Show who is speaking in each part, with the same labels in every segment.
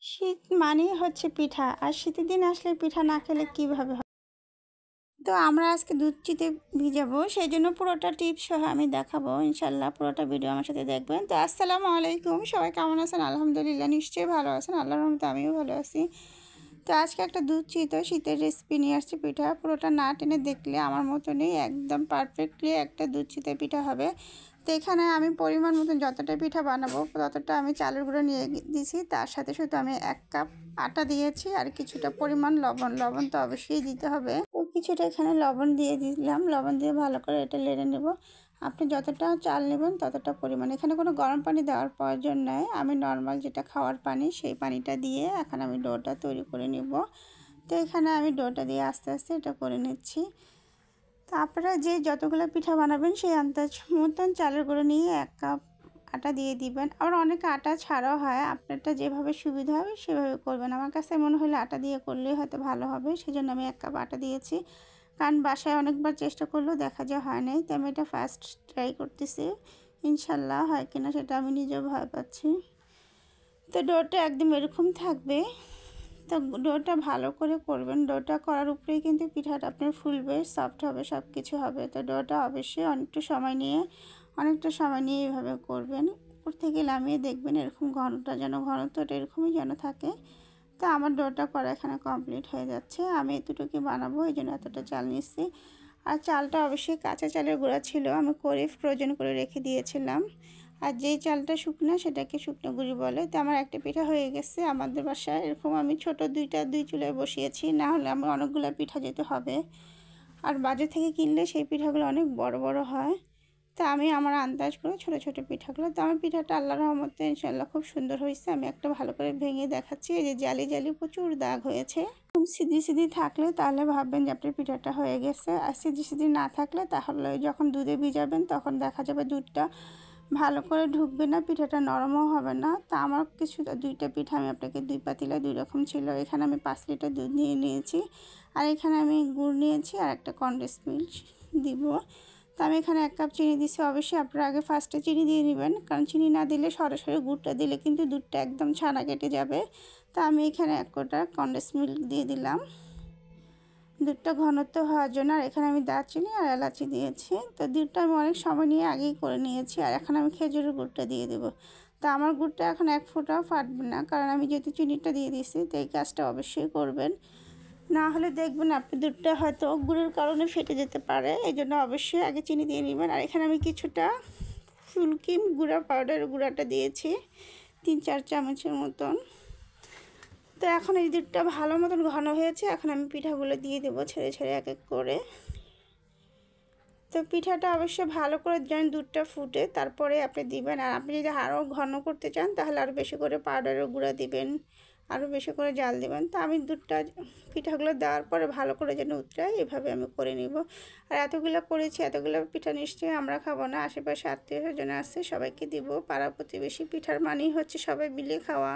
Speaker 1: শীত মানেই হচ্ছে পিঠা, আর শীতের দিন আসলে পিঠা না খেলে কীভাবে হয়। তো আমরা আজকে দুধ চিতে ভিজাবো, সেই জন্য পুরোটা টিপস সহ আমি দেখাবো ইনশাল্লাহ। পুরোটা ভিডিও আমার সাথে দেখবেন। তো আসসালামু আলাইকুম, সবাই কেমন আছেন? আলহামদুলিল্লাহ, নিশ্চয়ই ভালো আছেন। আল্লাহর রহমতে আমিও ভালো আছি। তো আজকে একটা দুধ চিত শীতের রেসিপি নিয়ে আসছি পিঠা। পুরোটা না টেনে দেখলে আমার মতনই একদম পারফেক্টলি একটা দুধ চিতে পিঠা হবে। তো এখানে আমি পরিমাণ মতন যতটা পিঠা বানাবো ততটা আমি চালের গুঁড়ো নিয়ে দিয়েছি। তার সাথে শুধু আমি 1 কাপ আটা দিয়েছি আর কিছুটা পরিমাণ লবণ তো অবশ্যই দিতে হবে। তো কিছুটা এখানে লবণ দিয়ে দিলাম। লবণ দিয়ে ভালো করে এটা নেড়ে নেব। আপনি যতটা চাল নেবেন ততটা পরিমাণ। এখানে কোনো গরম পানি দেওয়ার প্রয়োজন নাই। আমি নর্মাল যেটা খাওয়ার পানি সেই পানিটা দিয়ে এখন আমি ডোটা তৈরি করে নেব। তো এখানে আমি ডোটা দিয়ে আস্তে আস্তে এটা করে নিচ্ছি। তো আপনারা যে যতগুলো পিঠা বানাবেন সেই আন্দাজ মতন চালের গুঁড়ো নিয়ে 1 কাপ আটা দিয়ে দিবেন। আবার অনেকে আটা ছাড়াও হয়, আপনারটা যেভাবে সুবিধা হবে সেভাবে করবেন। আমার কাছে মনে হলো আটা দিয়ে করলেই হয়তো ভালো হবে, সেজন্য আমি 1 কাপ আটা দিয়েছি। কারণ বাসায় অনেকবার চেষ্টা করলেও দেখা যায় হয় নাই। তো আমি এটা ফার্স্ট ট্রাই করতেছি, ইনশাল্লাহ হয় কিনা সেটা আমি নিজেও ভয় পাচ্ছি। তো ডোটা একদম এরকম থাকবে। তো ডোটা ভালো করে করবেন। ডোটা করার উপরেই কিন্তু পিঠাটা আপনার ফুলবে, সফট হবে, সব কিছু হবে। তো ডোটা অবশ্যই অনেকটা সময় নিয়ে এইভাবে করবেন। উপর থেকে নামিয়ে দেখবেন এরকম ঘনত্বটা এরকমই যেন থাকে। তো আমার ডোটা করা এখানে কমপ্লিট হয়ে যাচ্ছে। আমি এতটুকুই বানাবো, এই জন্য এতটা চাল নিচ্ছি। আর চালটা অবশ্যই কাঁচা চালের গুঁড়া ছিল, আমি করে ফ্রোজেন করে রেখে দিয়েছিলাম। আর যেই চালটা শুকনো সেটাকে শুকনো গুঁড়ি বলে। তো আমার একটা পিঠা হয়ে গেছে। আমাদের বাসায় এরকম আমি ছোট দুই চুলায় বসিয়েছি, না হলে আমার অনেকগুলো পিঠা যেতে হবে। আর বাজার থেকে কিনলে সেই পিঠাগুলো অনেক বড় বড় হয়। তো আমি আমার আন্দাজ করে ছোট ছোট পিঠাগুলো, তো আমার পিঠাটা আল্লাহর রহমতে ইনশাল্লাহ খুব সুন্দর হয়েছে। আমি একটা ভালো করে ভেঙে দেখাচ্ছি। এই যে জালি জালি প্রচুর দাগ হয়েছে। সিধি থাকলে তাহলে ভাববেন যে আপনার পিঠাটা হয়ে গেছে। আর সিধি না থাকলে তাহলে যখন দুধে ভিজাবেন তখন দেখা যাবে দুধটা ভালো করে ঢুকবে না, পিঠাটা নরমও হবে না। তা আমার দুইটা পিঠা আমি আপনাকে 2 পাতিলা 2 রকম ছিল। এখানে আমি 5 লিটার দুধ নিয়ে নিয়েছি, আর এখানে আমি গুড় নিয়েছি আর একটা কনডেন্স মিল্ক দিব। তো আমি এখানে 1 কাপ চিনি দিচ্ছি। অবশ্যই আপনারা আগে ফার্স্টে চিনি দিয়ে নেবেন, কারণ চিনি না দিলে সরাসরি গুড়টা দিলে কিন্তু দুধটা একদম ছানা কেটে যাবে। তো আমি এখানে 1 কোটা কনডেন্স মিল্ক দিয়ে দিলাম দুধটা ঘনত্ব হওয়ার জন্য। আর এখানে আমি দারচিনি আর এলাচি দিয়েছি। তো দুধটা আমি অনেক সময় নিয়ে আগেই করে নিয়েছি। আর এখন আমি খেজুরের গুড়টা দিয়ে দেবো। তো আমার গুড়টা এখন 1 ফোঁটাও ফাটবে না, কারণ আমি যেহেতু চিনিটা দিয়ে দিয়েছি। তো এই কাজটা অবশ্যই করবেন, না হলে দেখবেন আপনি দুধটা হয়তো গুড়ের কারণে ফেটে যেতে পারে। এই জন্য অবশ্যই আগে চিনি দিয়ে নেবেন। আর এখানে আমি কিছুটা ফুলকি গুঁড়াটা দিয়েছি 3-4 চামচের মতন। তো এখন এই দুধটা ভালো মতন ঘন হয়েছে। এখন আমি পিঠাগুলো দিয়ে দেবো ছেড়ে ছেড়ে এক এক করে। তো পিঠাটা অবশ্যই ভালো করে যেন দুধটা ফুটে তারপরে আপনি দিবেন। আর আপনি যদি আরও ঘন করতে চান তাহলে আরও বেশি করে পাউডারের গুঁড়া দিবেন, আরও বেশি করে জাল দিবেন। তো আমি দুধটা পিঠাগুলো দেওয়ার পরে ভালো করে যেন উতরায় এভাবে আমি করে নিব। আর এতগুলো করেছি, এতগুলো পিঠা নিশ্চয়ই আমরা খাবো না, আশেপাশে আত্মীয়স্বজন আসছে, সবাইকে দিব। পাড়া প্রতিবেশী, পিঠার মানেই হচ্ছে সবাই মিলে খাওয়া।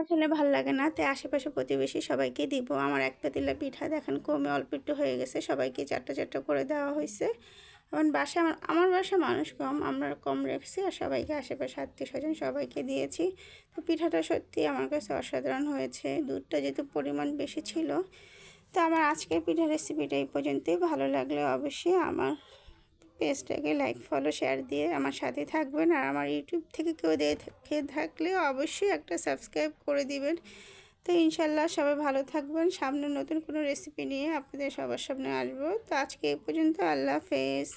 Speaker 1: খেলে ভালো লাগে না, তাই আশেপাশে প্রতিবেশী সবাইকে দিব। আমার 1 পাতিলা পিঠা দেখেন কমে অল্প একটু হয়ে গেছে, সবাইকে 4টা করে দেওয়া হয়েছে। এখন আমার বাসায় মানুষ কম, আমরা কম রেখেছি। আর সবাইকে আশেপাশে আত্মীয়স্বজন সবাইকে দিয়েছি। তো পিঠাটা সত্যি আমার কাছে অসাধারণ হয়েছে, দুধটা যেহেতু পরিমাণ বেশি ছিল। তো আমার আজকের পিঠা রেসিপিটা এই পর্যন্তই। ভালো লাগলে অবশ্যই আমার পেজটাকে লাইক, ফলো, শেয়ার দিয়ে আমার সাথে থাকবেন। আর আমার ইউটিউব থেকে কেউ দেখে থাকলে অবশ্যই একটা সাবস্ক্রাইব করে দিবেন। তো ইনশাল্লাহ সবাই ভালো থাকবেন। সামনে নতুন কোনো রেসিপি নিয়ে আপনাদের সবার সামনে আসবো। তো আজকে এই পর্যন্ত, আল্লাহ হাফেজ।